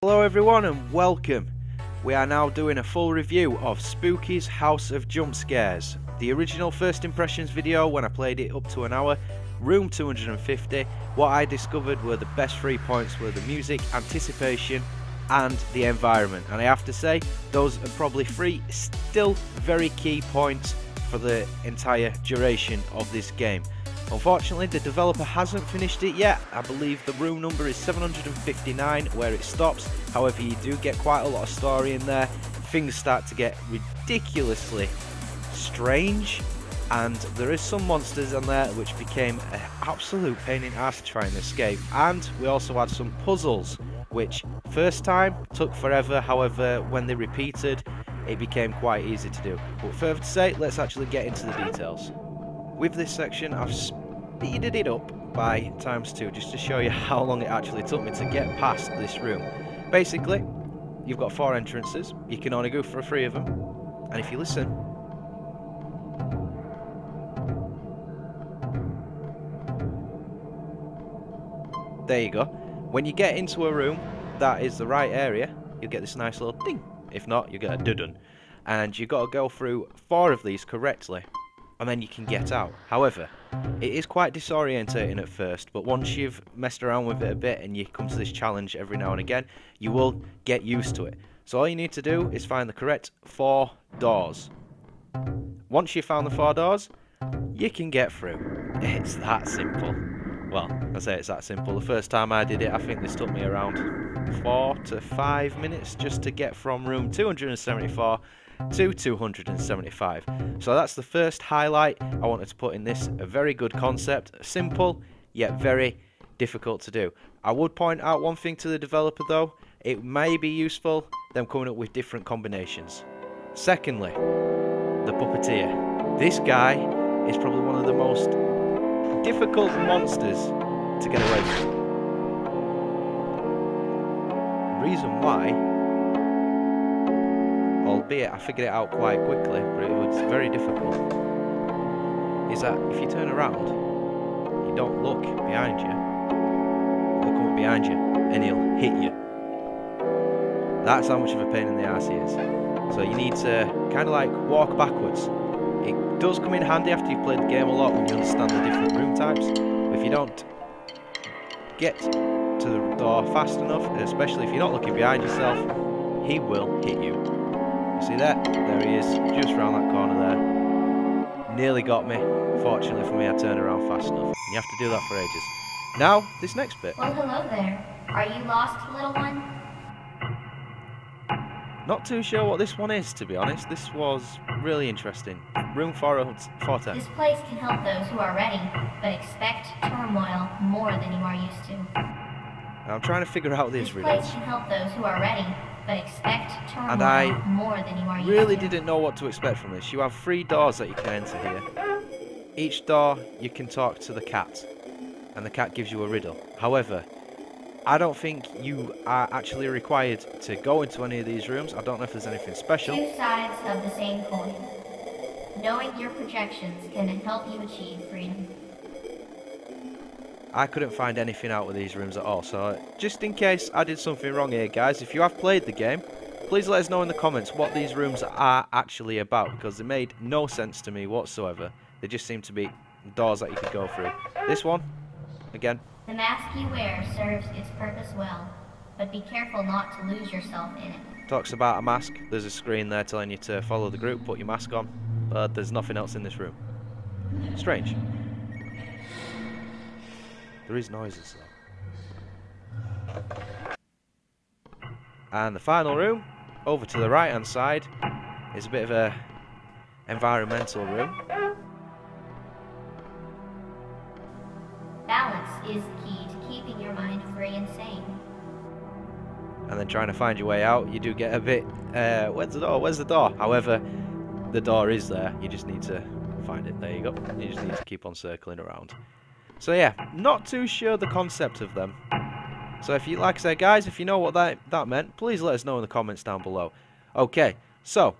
Hello everyone and welcome. We are now doing a full review of Spooky's House of Jump Scares. The original first impressions video when I played it up to an hour, room 250, what I discovered were the best 3 points were the music, anticipation and the environment. And I have to say, those are probably three still very key points for the entire duration of this game. Unfortunately, the developer hasn't finished it yet. I believe the room number is 759 where it stops. However, you do get quite a lot of story in there. Things start to get ridiculously strange, and there is some monsters in there which became an absolute pain in the ass to try and escape. And we also had some puzzles, which first time took forever. However, when they repeated, it became quite easy to do. But further to say, let's actually get into the details. With this section, I've speeded it up by ×2 just to show you how long it actually took me to get past this room. Basically, you've got 4 entrances. You can only go for 3 of them. And if you listen, there you go. When you get into a room that is the right area, you'll get this nice little ding. If not, you get a dudun. And you've got to go through 4 of these correctly, and then you can get out. However, it is quite disorientating at first, but once you've messed around with it a bit and you come to this challenge every now and again, you will get used to it. So all you need to do is find the correct 4 doors. Once you've found the 4 doors, you can get through. It's that simple. Well, I say it's that simple. The first time I did it, I think this took me around 4 to 5 minutes just to get from room 274 to 275. So that's the first highlight I wanted to put in this. A very good concept, simple yet very difficult to do. I would point out one thing to the developer though, it may be useful them coming up with different combinations. Secondly, the puppeteer. This guy is probably one of the most difficult monsters to get away from. The reason why, albeit I figured it out quite quickly, but it was very difficult, is that if you turn around, you don't look behind you, he'll come up behind you and he'll hit you. That's how much of a pain in the arse he is. So you need to kind of like walk backwards. It does come in handy after you've played the game a lot when you understand the different room types. But if you don't get to the door fast enough, especially if you're not looking behind yourself, he will hit you. See that? There he is, just around that corner there. Nearly got me. Fortunately for me, I turned around fast enough. And you have to do that for ages. Now, this next bit. Well, hello there. Are you lost, little one? Not too sure what this one is, to be honest. This was really interesting. Room 410. This place can help those who are ready, but expect turmoil more than you are used to. I'm trying to figure out these riddles. This place can help those who are ready, but expect turmoil And I more than you are used really to. didn't know what to expect from this. You have 3 doors that you can enter here. Each door you can talk to the cat, and the cat gives you a riddle. However, I don't think you are actually required to go into any of these rooms. I don't know if there's anything special. 2 sides of the same coin. Knowing your projections can help you achieve freedom. I couldn't find anything out with these rooms at all, so just in case I did something wrong here, guys, if you have played the game, please let us know in the comments what these rooms are actually about, because they made no sense to me whatsoever. They just seem to be doors that you could go through. This one, again. The mask you wear serves its purpose well, but be careful not to lose yourself in it. Talks about a mask. There's a screen there telling you to follow the group, put your mask on, but there's nothing else in this room. Strange. There is noises though. And the final room, over to the right hand side, is a bit of a environmental room. Balance is key to keeping your mind free and sane. And then trying to find your way out, you do get a bit, where's the door, where's the door? However, the door is there, you just need to find it, there you go. You just need to keep on circling around. So yeah, not too sure the concept of them. So if you, like I said guys, if you know what that meant, please let us know in the comments down below. Okay, so,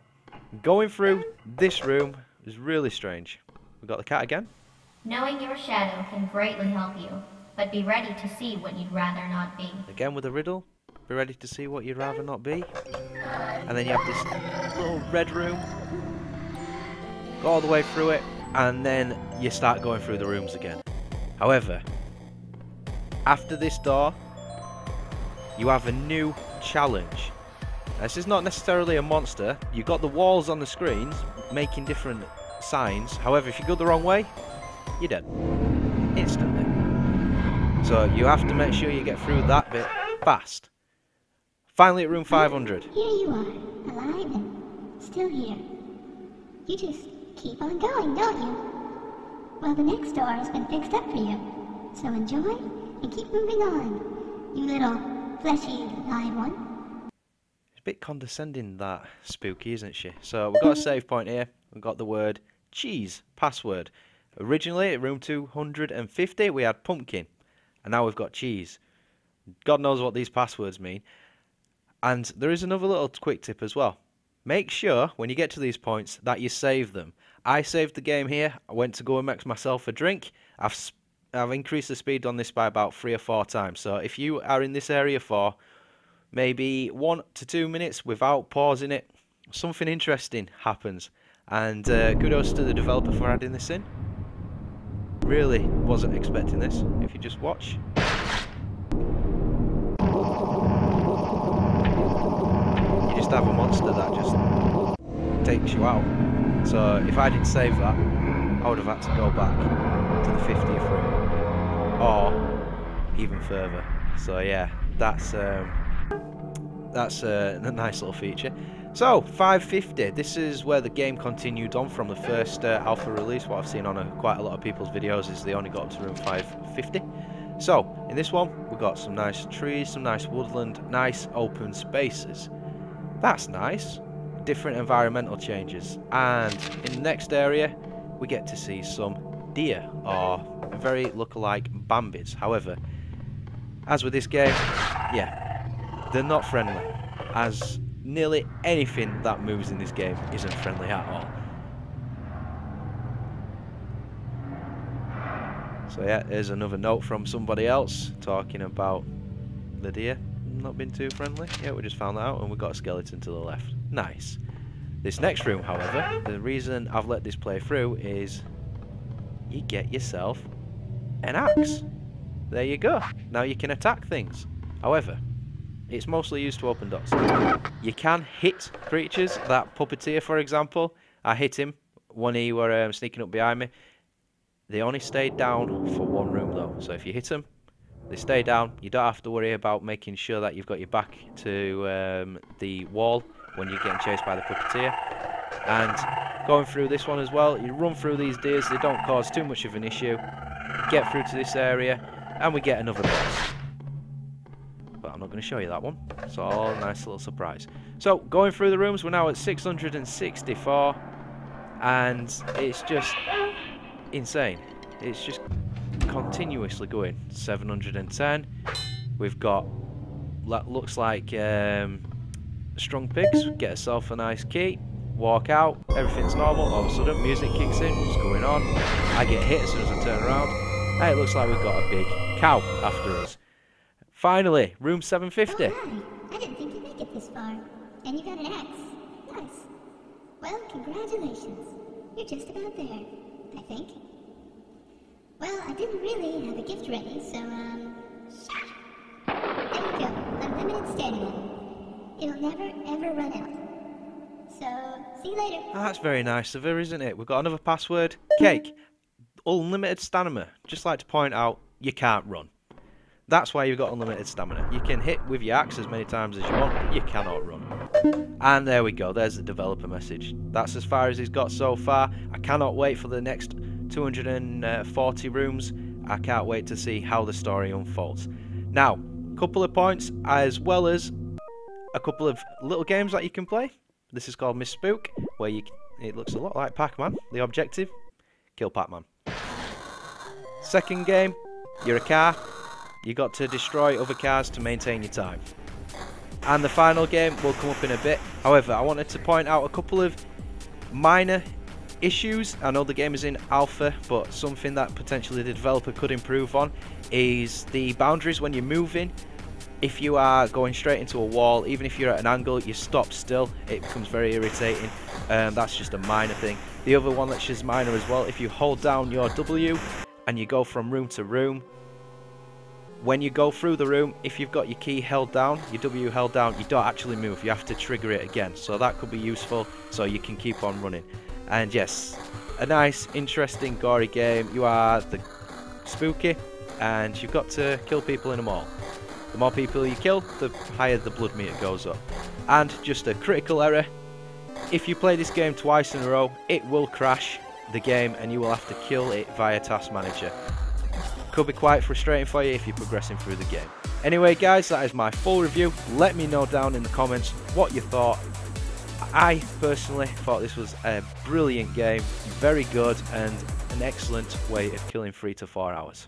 going through this room is really strange. We've got the cat again. Knowing your shadow can greatly help you, but be ready to see what you'd rather not be. Again with a riddle. Be ready to see what you'd rather not be. And then you have this little red room. Go all the way through it, and then you start going through the rooms again. However, after this door, you have a new challenge. This is not necessarily a monster. You've got the walls on the screens making different signs. However, if you go the wrong way, you're dead. Instantly. So you have to make sure you get through that bit fast. Finally at room 500. Here you are, alive and still here. You just keep on going, don't you? Well, the next door has been fixed up for you. So enjoy and keep moving on, you little fleshy live one. It's a bit condescending, that Spooky, isn't she? So we've got a save point here. We've got the word cheese password. Originally at room 250 we had pumpkin, and now we've got cheese. God knows what these passwords mean. And there is another little quick tip as well. Make sure when you get to these points that you save them. I saved the game here. I went to go and make myself a drink. I've increased the speed on this by about 3 or 4 times. So if you are in this area for maybe 1 to 2 minutes without pausing it, something interesting happens. And kudos to the developer for adding this in. Really wasn't expecting this. If you just watch. You just have a monster that just takes you out. So if I didn't save that, I would have had to go back to the 50th room, or even further. So yeah, that's a nice little feature. So 550. This is where the game continued on from the first alpha release. What I've seen on quite a lot of people's videos is they only got up to room 550. So in this one, we've got some nice trees, some nice woodland, nice open spaces. That's nice. Different environmental changes. And in the next area, we get to see some deer, or very look-alike Bambis. However, as with this game, yeah, they're not friendly, as nearly anything that moves in this game isn't friendly at all. So yeah, here's another note from somebody else talking about the deer not being too friendly. Yeah, we just found that out, and we've got a skeleton to the left. Nice. This next room, however, the reason I've let this play through is you get yourself an axe. There you go. Now you can attack things. However, it's mostly used to open doors. You can hit creatures. That puppeteer, for example, I hit him when he were sneaking up behind me. They only stayed down for 1 room though. So if you hit them, they stay down. You don't have to worry about making sure that you've got your back to the wall when you're getting chased by the puppeteer. And going through this one as well, you run through these deers. They don't cause too much of an issue. Get through to this area, and we get another boss. But I'm not going to show you that one. So all a nice little surprise. So going through the rooms, we're now at 664, and it's just insane. It's just continuously going. 710. We've got that looks like strung pigs. Get yourself a nice key. Walk out. Everything's normal. All of a sudden, music kicks in. What's going on? I get hit as soon as I turn around. And it looks like we've got a big cow after us. Finally, room 750. Oh, hi. I didn't think you'd make it this far. And you got an axe. Nice. Well, congratulations. You're just about there, I think. Well, I didn't really have a gift ready, so, there you go. Unlimited stamina. It'll never, ever run out. So, see you later. Oh, that's very nice of her, isn't it? We've got another password. Cake. Unlimited stamina. Just like to point out, you can't run. That's why you've got unlimited stamina. You can hit with your axe as many times as you want, but you cannot run. And there we go. There's the developer message. That's as far as he's got so far. I cannot wait for the next 240 rooms. I can't wait to see how the story unfolds. Now, a couple of points, as well as a couple of little games that you can play. This is called Miss Spook, where it looks a lot like Pac-Man. The objective, kill Pac-Man. Second game, you're a car. You got to destroy other cars to maintain your time. And the final game will come up in a bit. However, I wanted to point out a couple of minor issues. I know the game is in alpha, but something that potentially the developer could improve on is the boundaries when you're moving. If you are going straight into a wall, even if you're at an angle, you stop still, it becomes very irritating. That's just a minor thing. The other one that's just minor as well, if you hold down your W and you go from room to room, when you go through the room, if you've got your key held down, your W held down, you don't actually move, you have to trigger it again. So that could be useful, so you can keep on running. And yes, a nice, interesting, gory game. You are the spooky, and you've got to kill people in a mall. The more people you kill, the higher the blood meter goes up. And just a critical error, if you play this game twice in a row, it will crash the game and you will have to kill it via Task Manager. Could be quite frustrating for you if you're progressing through the game. Anyway guys, that is my full review. Let me know down in the comments what you thought. I personally thought this was a brilliant game, very good, and an excellent way of killing 3 to 4 hours.